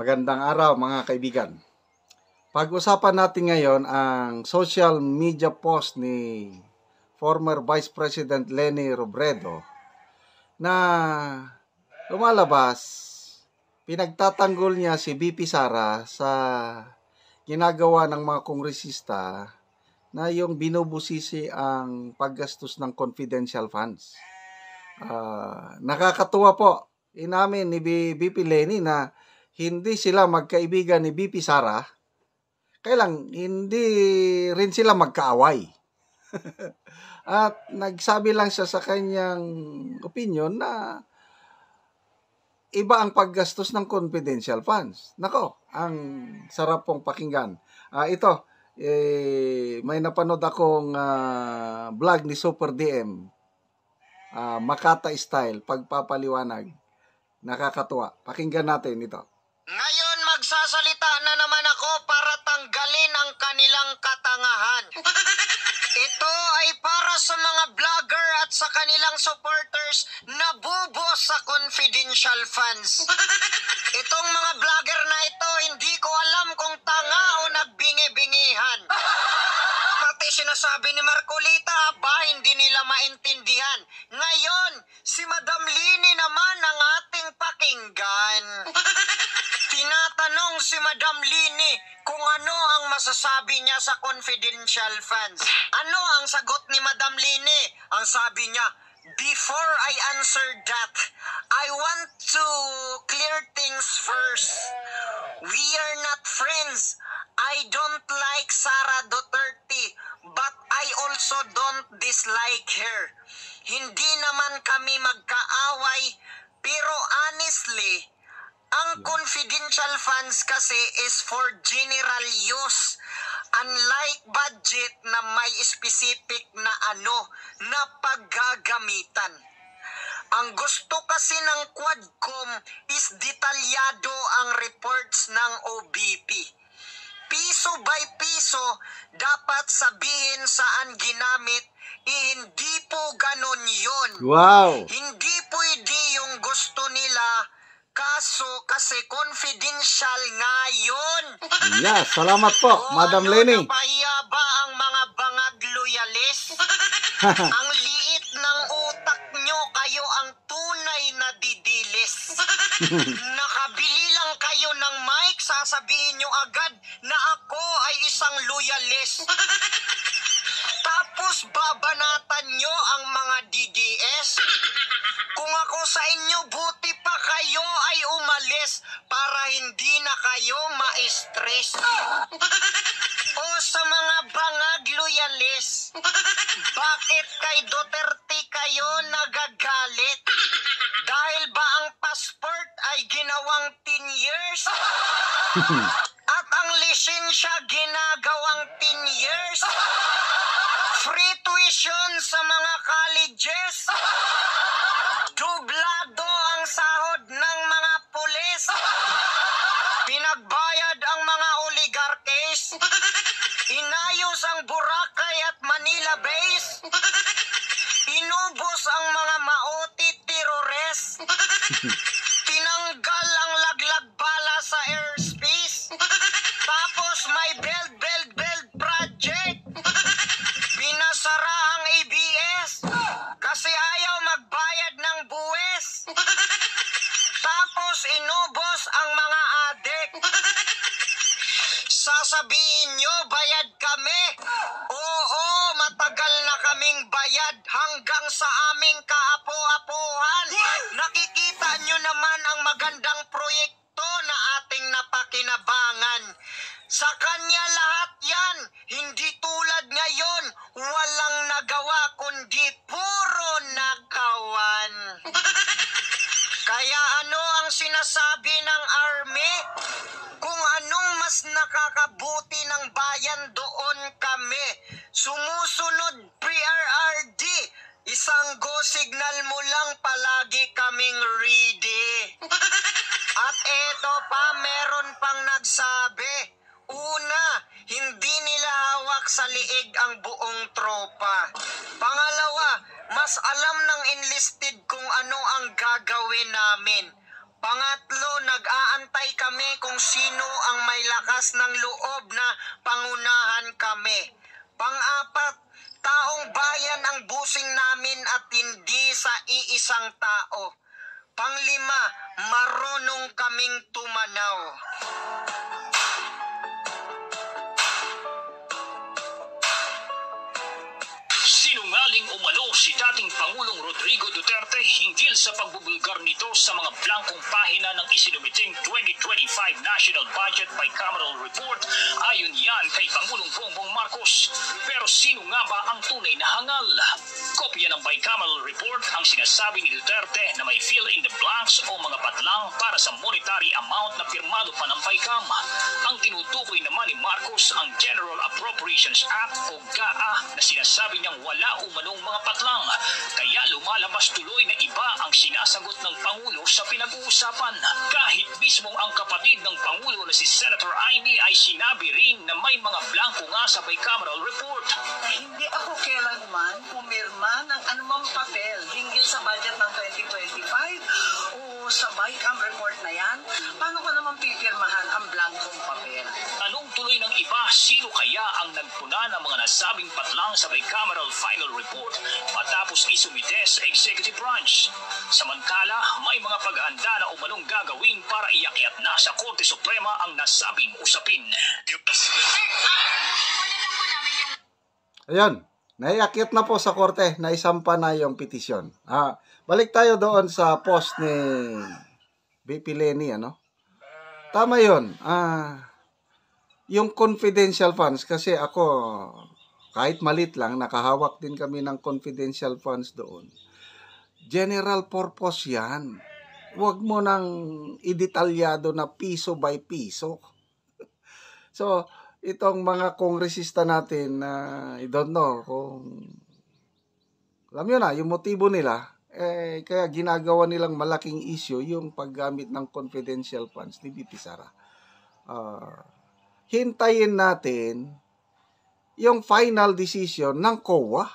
Magandang araw mga kaibigan. Pag-usapan natin ngayon ang social media post ni former Vice President Leni Robredo na lumalabas, pinagtatanggol niya si VP Sara sa ginagawa ng mga kongresista na yung binubusisi ang paggastos ng confidential funds. Nakakatuwa po, inamin ni VP Leni na hindi sila magkaibigan ni VP Sara, kailang hindi rin sila magkaaway. At nagsabi lang siya sa kanyang opinion na iba ang paggastos ng confidential funds. Nako, ang sarap pong pakinggan. Ito, may napanood akong vlog ni Super DM, Makata Style, pagpapaliwanag. Nakakatuwa. Pakinggan natin ito. Ngayon magsasalita na naman ako para tanggalin ang kanilang katangahan. Ito ay para sa mga vlogger at sa kanilang supporters na bubo sa confidential funds. Itong mga vlogger na ito, hindi ko alam kung tanga o nagbingi-bingihan. Pati sinasabi ni Marcolita, hindi nila maintindihan. Ngayon, si Madam Lini naman ang ating pakinggan. Tinatanong si Madam Lini kung ano ang masasabi niya sa confidential funds. Ano ang sagot ni Madam Lini? Ang sabi niya, before I answer that, I want to clear things first. We are not friends. I don't like Sara Duterte, but I also don't dislike her. Hindi naman kami magkaaway, pero honestly, ang confidential funds kasi is for general use. Unlike budget na may specific na na paggagamitan. Ang gusto kasi ng Quadcom is detalyado ang reports ng OBP. Piso by piso, dapat sabihin saan ginamit, hindi po ganon yun. Wow! Hindi pwede yung gusto nila, kaso kasi confidential nga yun. Yeah, salamat po, Madam Leni. Napahiya ba ang mga bangag loyalist? Ang liit ng utak nyo, kayo ang tunay na didilis. Nakabili lang kayo ng mic, sasabihin nyo agad na ako ay isang loyalist. Tapos babanatan nyo ang mga DDS. Kung ako sa inyo, buti pa kayo ay umalis para hindi na kayo ma-stress. O sa mga bangag loyalist, bakit kay Duterte kayo nagagalit? Dahil ba ang passport ay ginawang 10 years? At ang lisensya ginagawang 10 years? Free tuition sa mga colleges? Dublado ang sahod ng mga pulis? Pinagbayad ang mga oligarkes? Inayos ang Boracay at Manila base? Inubos ang mga maotit terrorist? Tinanggal ang laglag bala sa airspace? Tapos may build project? Pinasara ang ABS? Kasi ayaw magbayad ng buwis? Tapos inubos ang mga adik? Sasabihin nyo, bayad kami? Oo, matagal na kaming bayad hanggang sa aming kaapo-apuhan. Nakikita nyo naman ang magandang proyekto na ating napakinabangan. Sa kanya lahat yan, hindi tulad ngayon, walang nagawa kundi puro nakawan. Kaya ano ang sinasabi ng army? Kung anong mas nakakabuti ng bayan, doon kami. Sumusunod PRRD. Isang go signal mo lang, palagi kaming ready. At eto pa, meron pang nagsabi. Una, hindi nila hawak sa liig ang buong tropa. Pangalawa, mas alam ng enlisted kung ano ang gagawin namin. Pangatlo, nag-aantay kami kung sino ang may lakas ng loob na pangunahan kami. Pang-apat, taong bayan ang busing namin at hindi sa iisang tao. Pang-lima, marunong kaming tumanaw. Sinungaling umano si dating Pangulong Rodrigo Duterte hinggil sa pagbubulgar nito sa mga blankong pahina ng isinumiting 2025 National Budget Bicameral Report. Ayon yan kay Pangulong Bongbong Marcos. Pero sino nga ba ang tunay na hangal? Kopya ng Bicameral Report ang sinasabi ni Duterte na may fill in the blanks o mga patlang para sa monetary amount na pirmado pa ng BICAM. Ang tinutukoy naman ni Marcos ang General Appropriations Act o GAA na sinasabi niyang wala umanong mga patlang. Kaya lumalabas tuloy na iba ang sinasagot ng Pangulo sa pinag-uusapan. Kahit mismong ang kapatid ng Pangulo na si Senator Amy ay sinabi rin na may mga blanko nga sa bicameral report. Hindi ako kailanman pumirma ng anumang papel hinggil sa budget ng 2025 o sa BICAM report na yan. Paano ko naman pipirmahan ang blankong papel? Tanong tuloy ng iba, sino kaya ang nagpuna ng mga nasabing patlang sa bicameral final report matapos isumite sa executive branch? Samantala, may mga paghahanda na umanong gagawin para iakyat na sa Korte Suprema ang nasabing usapin. Ayun, naiakyat na po sa korte, naisampa na yung petisyon. Balik tayo doon sa post ni BP Leni, ano? Tama yun. Yung confidential funds, kasi ako, kahit malit lang, nakahawak din kami ng confidential funds doon. General purpose yan. Huwag mo nang idetalyado na piso by piso. So, itong mga kongresista natin, I don't know kung alam nyo na, yung motibo nila, kaya ginagawa nilang malaking issue yung paggamit ng confidential funds ni BP Sara. Hintayin natin yung final decision ng COA.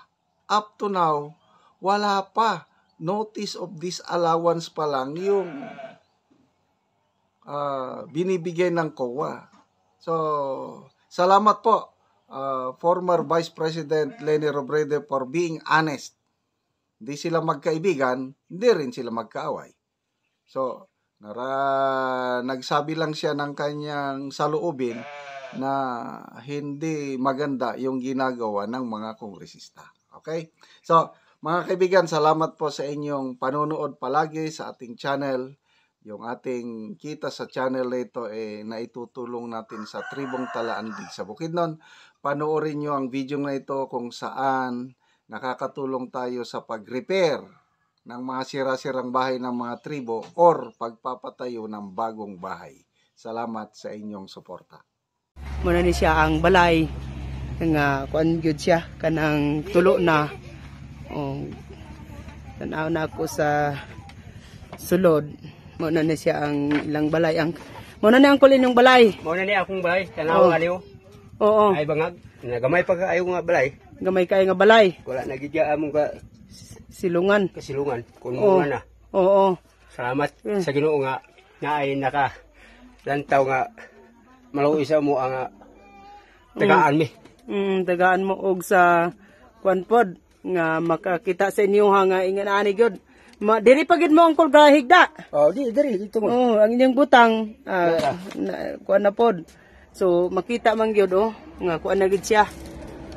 Up to now, wala pa. Notice of disallowance pa lang yung binibigay ng COA. So, salamat po, former Vice President Leni Robredo, for being honest. Hindi sila magkaibigan, hindi rin sila magkaaway. So, nagsabi lang siya ng kanyang saloobin na hindi maganda yung ginagawa ng mga kongresista. Okay? So, mga kaibigan, salamat po sa inyong panonood palagi sa ating channel. Yung ating kita sa channel na ito naitutulong natin sa Tribong Talaandig sa Bukidnon. Panoorin nyo ang video na ito kung saan nakakatulong tayo sa pag-repair ng mga sira-sirang bahay ng mga tribo or pagpapatayo ng bagong bahay. Salamat sa inyong suporta. Muna ni siya ang balay nga kuan gyud siya kanang tulo na. Tanaw na ako sa sulod. Muna ni siya ang ilang balay ang muna ni ang kulin yung balay. Muna ni akong balay tanaw nga niyo. Oo. Ay bangag nagamay pa kaayo nga balay. Gamay kay nga balay. Wala na gid among ka Silungan. kasilungan kun mo na. Oo. Salamat sa Ginoo nga naay naka lantaw nga maluoy sa mo ang tagaan mi. Tagaan mo og sa kuan pod nga makakita sa inyo nga ingan ani gyud. Diri pagid mo ang kulgahigda. Oh, diri dito mo. Oo, ang inyong butang kuan na pod. So makita man gyud nga kuan na gid siya.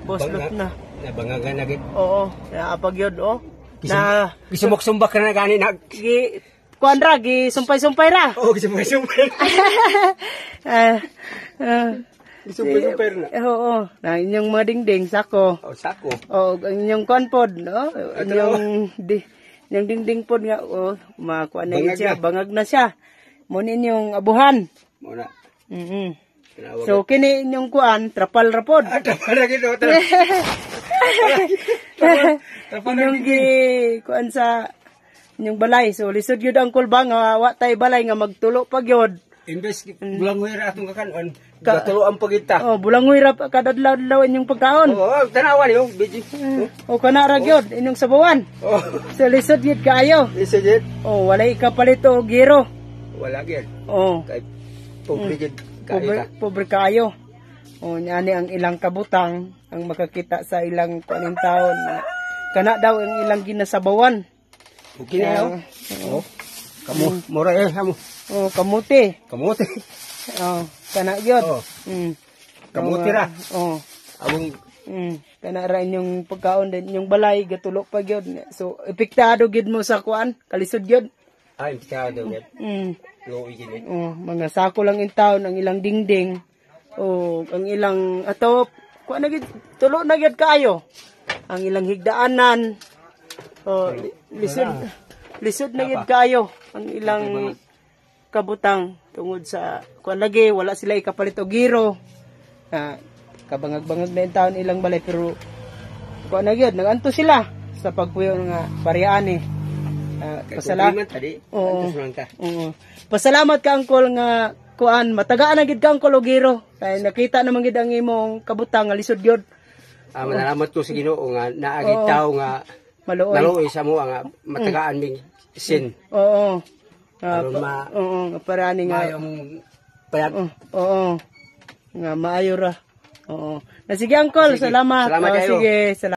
Boss lot na. Nabangagan na gid. Oo, naapag yun, na gisumok-sumbak ka na gani na. Kuan ra, sumpay-sumpay ra. Oh, gisumok-sumpay. Gisumpak-sumpay na. Oo, na inyong mga dingding, sako. Oh, sako. O, ang inyong kuan pod, inyong dingding pod nga, makuan na siya, bangag na siya. Muna inyong abuhan. Muna. So, kini inyong kuan, trapal rapod. Trapal na gid. Inyong kuan sa inyong balay. So, lisod yun ang kulba nga, wa tay balay nga magtulo pag yun. Imbes, bulangoy ra atong kakanon. Gatuloan pag kita. Bulangoy ra kadadlaw inyong pagkaon. Tanawan yung biji. Kana ra gyud inyong sabawan. So, lisod yun kaayo. Lisod yun. Walay kapalit o giro. Wala gyud. Oo. pobre gid kayo pobre, ka. pobre kayo. O ani ang ilang kabutang ang makakita sa ilang kuaning taon. Kana daw ang ilang ginasabawan. Okay na yun. Oh. Kamu, mura amo. Oh, kamuti. Kamote. Oh, kana gyud. Oh. Mm. Kamuti ra. Oh. Among Kana ra inyong pagkaon din yung balay gatulo pa gyud. So epektado gyud mo sa kuan, kalisod gyud. ay picado gid. Low gid. Oh, mga sako lang in taon ang ilang dingding. Oh, ang ilang ato kuan na gyud tulo na gyud kaayo. Ang ilang higdaanan. Oh, lisod na gyud kaayo ang ilang kabutang tungod sa kuan lagi wala sila ikapalit og giro. Kabangag-bangag na yung taon ilang balay pero kuan na gyud naganto sila sa pagpuyo nga pariani. Pasalamat tadi. Oo. Antos lang ka. Oo. Pasalamat ka angkol nga kuan matagaan na gid ka angkol og giro. Kay nakita naman gid ang imong kabutang nga lisod gyud. Manalamat ko sa Ginoo nga naagit tao nga maluoy sa mo nga matagaan mig sin. Oo. Aron Oo, parani nga. mayong payat. Oo. Nga maayo ra. Oo. Sige angkol, salamat. Salamat kayo. Sige, salamat.